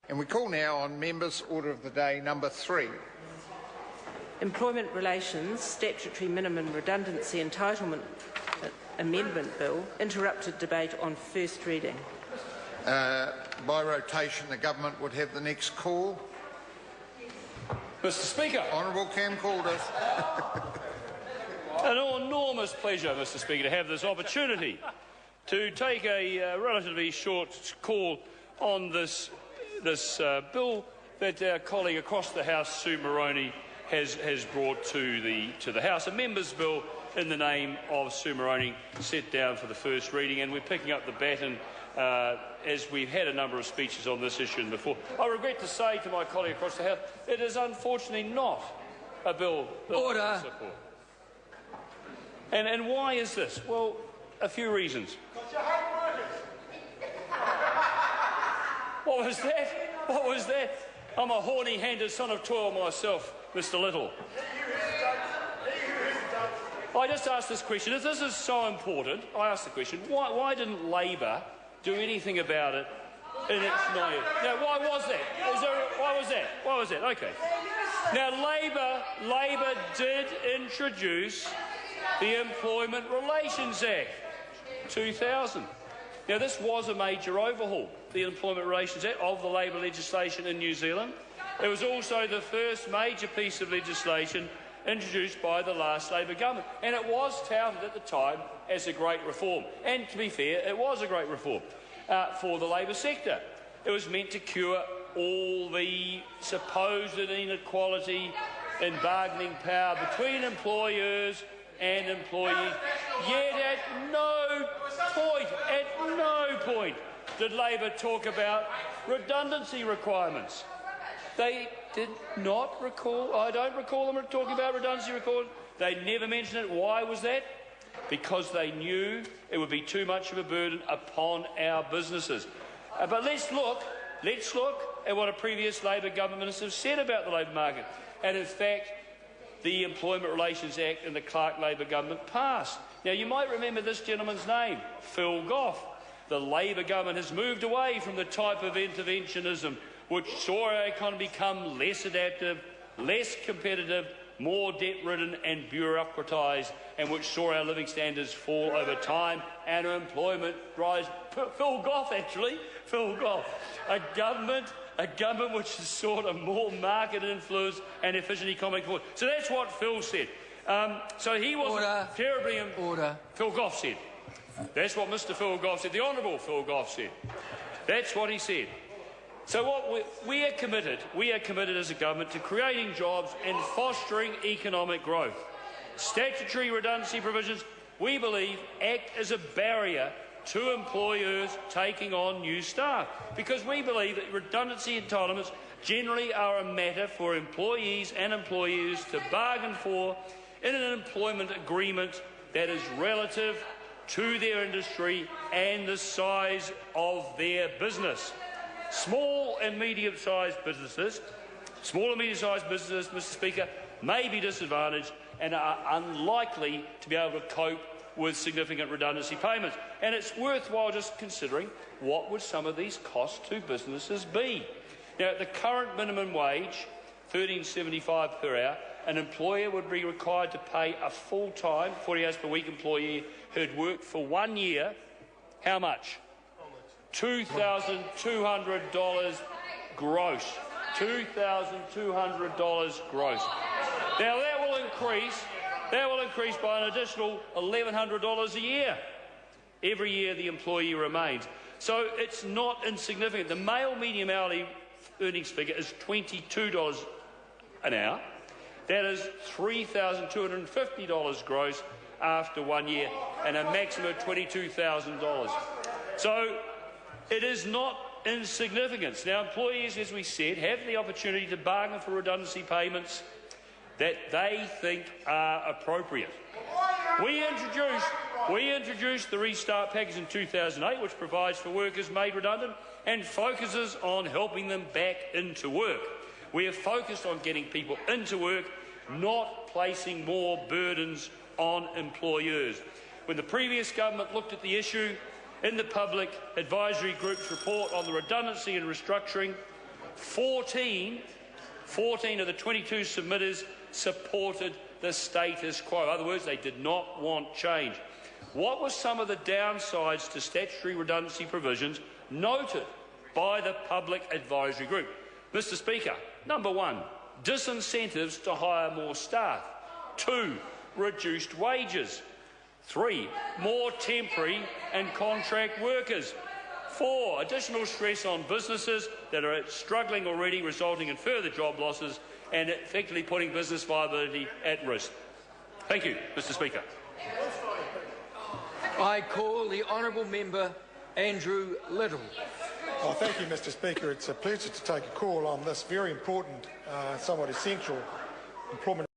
And we call now on members' order of the day number 3. Employment Relations Statutory Minimum Redundancy Entitlement Amendment Bill interrupted debate on first reading. By rotation, the government would have the next call. Mr. Speaker. Honourable Cam Calder. An enormous pleasure, Mr. Speaker, to have this opportunity to take a relatively short call on this bill that our colleague across the House, Sue Moroney, has brought to the House. A member's bill in the name of Sue Moroney set down for the first reading, and we're picking up the baton as we've had a number of speeches on this issue before. I regret to say to my colleague across the House, it is unfortunately not a bill Order. I support. And why is this? Well, a few reasons. What was that? What was that? I'm a horny-handed son of toil myself, Mr. Little. I just asked this question. If this is so important, I asked the question, why didn't Labor do anything about it in its 9 years? Now, why was that? Why was that? OK. Now, Labor did introduce the Employment Relations Act 2000. Now, this was a major overhaul, the Employment Relations Act, of the Labor legislation in New Zealand. It was also the first major piece of legislation introduced by the last Labor government, and it was touted at the time as a great reform. And to be fair, it was a great reform for the Labor sector. It was meant to cure all the supposed inequality in bargaining power between employers and employees. Yet at no point did Labor talk about redundancy requirements. They did not recall, I don't recall them talking about redundancy requirements. They never mentioned it. Why was that? Because they knew it would be too much of a burden upon our businesses. But let's look at what a previous Labor government minister said about the labour market. And in fact, the Employment Relations Act in the Clark Labor government passed. Now, you might remember this gentleman's name, Phil Goff. The Labor government has moved away from the type of interventionism which saw our economy become less adaptive, less competitive, more debt-ridden and bureaucratised, and which saw our living standards fall over time and our employment rise. Phil Goff. A government which has sought a more market influence and efficient economic reform. So that's what Phil said. So he wasn't terribly... Order. Phil Goff said. That's what Mr. Phil Goff said. The Honourable Phil Goff said. That's what he said. So what we are committed as a government to creating jobs and fostering economic growth. Statutory redundancy provisions, we believe, act as a barrier to employers taking on new staff, because we believe that redundancy entitlements generally are a matter for employees and employers to bargain for in an employment agreement that is relative to their industry and the size of their business. Small and medium-sized businesses, Mr. Speaker, may be disadvantaged and are unlikely to be able to cope with significant redundancy payments. And it's worthwhile just considering what would some of these costs to businesses be. Now, at the current minimum wage, $13.75 per hour, an employer would be required to pay a full-time, 40 hours per week employee who had worked for 1 year, how much? $2,200 gross. $2,200 gross. Now that will increase by an additional $1,100 a year. Every year the employee remains. So it's not insignificant. The male medium hourly earnings figure is $22 an hour. That is $3,250 gross after 1 year, and a maximum of $22,000. So it is not insignificant. Now, employees, as we said, have the opportunity to bargain for redundancy payments that they think are appropriate. We introduced the Restart Package in 2008, which provides for workers made redundant and focuses on helping them back into work. We are focused on getting people into work, not placing more burdens on employers. When the previous government looked at the issue in the Public Advisory Group's report on the redundancy and restructuring, 14 of the 22 submitters supported the status quo. In other words, they did not want change. What were some of the downsides to statutory redundancy provisions noted by the Public Advisory Group? Mr Speaker, number 1, disincentives to hire more staff. 2, reduced wages. 3, more temporary and contract workers. 4, additional stress on businesses that are struggling already, resulting in further job losses and effectively putting business viability at risk. Thank you, Mr Speaker. I call the honourable member Andrew Little. Oh, thank you, Mr Speaker. It's a pleasure to take a call on this very important, somewhat essential employment